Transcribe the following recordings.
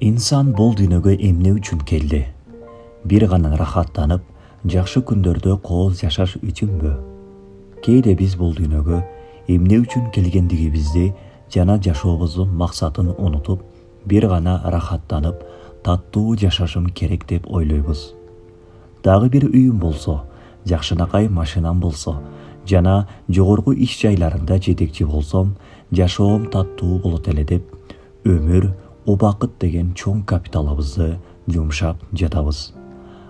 İnsan bol dünögө эмне үчүн келди? Бир гана рахаттанып, жакшы күндөрдө кооз жашаш үчүнбү? Кээде биз бул дүйнөгө эмне үчүн келгендигибизди жана жашообуздун максатын унутуп, бир гана рахаттанып, таттуу жашашым керек деп ойлойбуз. Дагы бир үйүм болсо, жакшынакай машинам болсо, жана жогорку иш жайларында жетекчи болсом, жашоом таттуу болот эле деп, өмүр, убакыт деген чоң капиталыбызды жумшап жатабыз.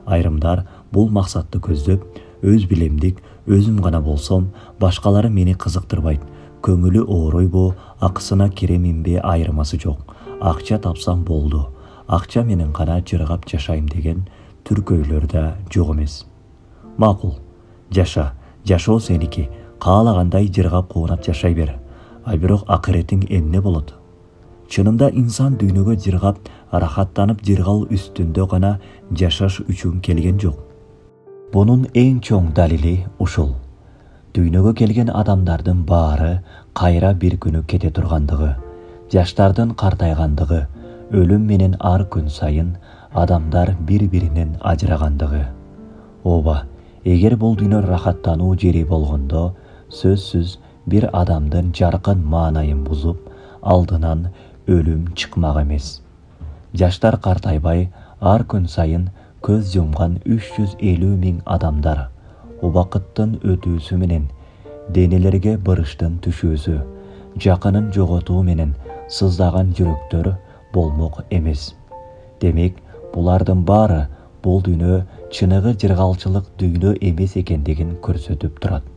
Айрымдар бул максатты көздөп, өз билемдик, өзүм гана болсом, башкалары мени кызыктырбайт, көңүлү ооройбу, акысына кереминби айырмасы жок. Акча тапсам болду, акча менен гана жыргап жашайм деген түркөйлөр да жок эмес. Макул, жаша, жашоо сеники, каалагандай жыргап куунап жашай бер. А бирок акыретиң эмне болот? Чынында инсан дүйнөгө жыргап, рахаттанып жыргал үстүндө гана жашаш үчүн келген жок. Бунун эң чоң далили ушул. Дүйнөгө келген адамдардын баары кайра бир күнү кете тургандыгы, жаштардын картайгандыгы, өлүм менен ар күн сайын адамдар бири-биринен ажырагандыгы. Ооба, эгер бул дүйнө рахаттануу жери болгондо, сөзсүз бир адамдын жаркын маанайын бузуп, алдынан өлүм чыкмак эмес. Жаштар картайбай, ар күн сайын көз жумган 350 000 адамдар убакыттын өтүүсү менен денелерге бырыштын түшүүсү, жакынын жоготуу менен сыздаган жүрөктөр болмок эмес. Демек, булардын баары бул дүйнө чыныгы жыргалчылык дүйнө эмес экендигин көрсөтүп турат.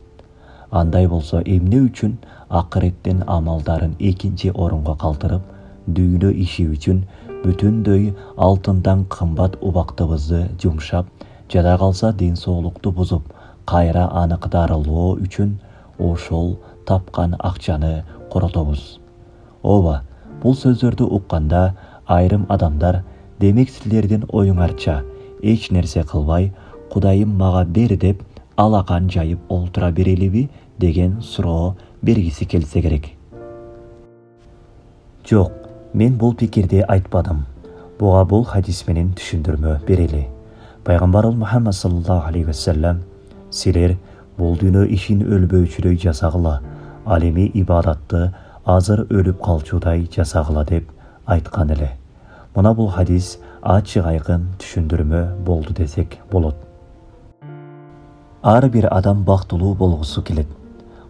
Андай болсо эмне үчүн акыреттин амалдарын экинчи орунга калтырып, дүйнө иши үчүн бүтүндөй алтындан кымбат убактыбызды жумшап, жада калса ден соолукту бузуп, кайра аныктарылоо үчүн ошол тапкан акчаны коротобуз. Ооба, бул сөздөрдү укканда айрым адамдар, демек силердин оюңарча эч нерсе кылбай, Кудайым мага бер деп алакан жайып олтура берелиби деген суроо бергиси келсе керек. Жок, мен бул пикирди айтпадым. Буга бул хадис менен түшүндүрмө берели. Пайгамбарыбыз Мухаммад саллаллаху алейхи вассалам, силер бул дүйнө ишин өлбөчүдөй жасагыла, ал эми ибадатты азыр өлүп калчудай жасагыла деп айткан эле. Мына бул хадис ачык айкын түшүндүрмө болду десек болот. Ар бир адам бактылуу болгусу келет.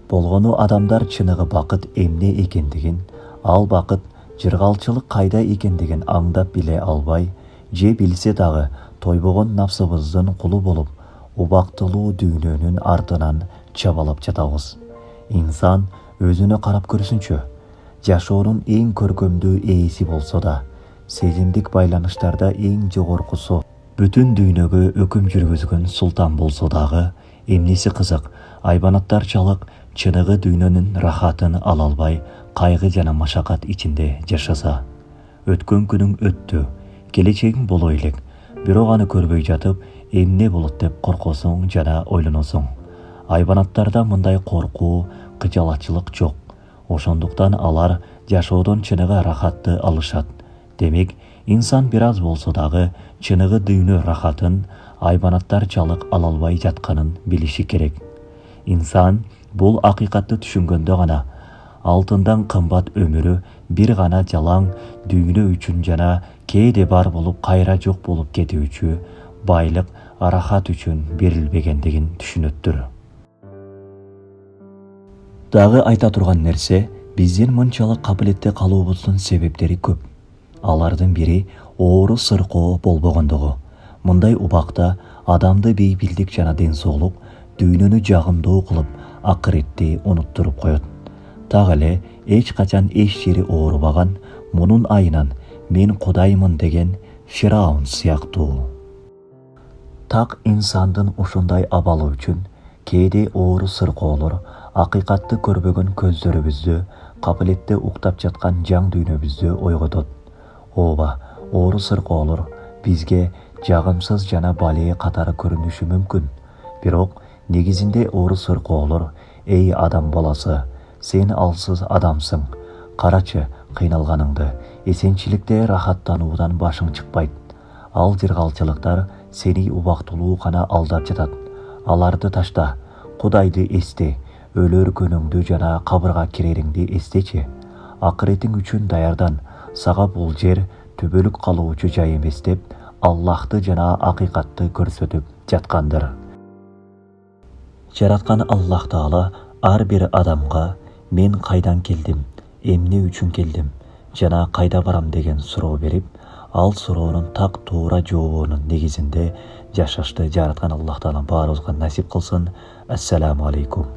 Болгону адамдар чыныгы бакыт эмне экендигин, ал бакыт жыргалчылык кайда экендигин аңдап биле албай, же билсе дагы тойбогон напсыбыздын кулу болуп, убактылуу дүйнөнүн артынан чабалап жатабыз. Инсан өзүнө карап көрсүнчү. Жашоонун эң көркөмдүү ээси болсо да, сезимдик байланыштарда эң жогоркусу, бүтүн дүйнөгө өкүм жүргүзгөн султан болсо дагы, эмнеси кызык, айбанаттарчалык чыныгы дүйнөнүн рахатын ала албай, кайгы жана машакат ичинде жашаса. Өткөн күнүң өттү, келечегиң боло элек, бирок аны көрбөй жатып, эмне болот деп коркосуң жана ойлоносуң. Айбанаттарда мындай коркуу, кыжалатчылык жок. Ошондуктан алар жашоодон чыныгы рахатты алышат. Демек, инсан бир аз болсо дагы чыныгы дүйнө рахатын айбанаттарчалык ала албай жатканын билиши керек. Инсан бул акыйкатты түшүнгөндө гана алтындан кымбат өмүрү бир гана жалаң дүйнө үчүн жана кээде бар болуп кайра жок болуп кетүүчү байлык, рахат үчүн берилбегендигин түшүнөттүр. Дагы айта турган нерсе, биздин мынчалык кабилетте калуубуздун себептери көп. Алардын бири оору сыркоо болбогондугу. Мындай убакта адамды бейбилдик жана ден соолук дүйнөнү жагымдуу кылып, акыретти унуттуруп коет. Так эле эч качан эч жери оорубаган, мунун айынан мен Кудаймын деген Фираун сыяктуу. Так инсандын ушундай абалы үчүн кээде оору сыркоолор акыйкатты көрбөгөн көздөрүбүздү, кабилетте уктап жаткан жаң дүйнөбүздү ойготот. Ооба, оору сыркоолор бизге жагымсыз жана балээ катары көрүнүшү мүмкүн. Бирок негизинде оору сыркоолор, эй адам баласы, сен алсыз адамсың. Карачы кыйналганыңды, Esençilikte rahattanuudan başың çıkpayt. Ал жыргалчылыктар сени убактылуу гана алдап жатат. Аларды ташта, Кудайды эсте, өлөр күнүңдү жана кабырга кирериңди эстечи. Акыретиң үчүн даярдан, сага бул жер түбөлүк калуучу жай эмес деп, Аллахты жана акыйкатты көрсөтүп жаткандыр. Жараткан Аллах Таала ар бир адамга мен кайдан келдим, эмне үчүн келдим жана кайда барам деген суроо берип, ал суроонун так туура жообунун негизинде жашашты жараткан Аллах Таала баарыбызга насип кылсын. Ассаламу алейкум.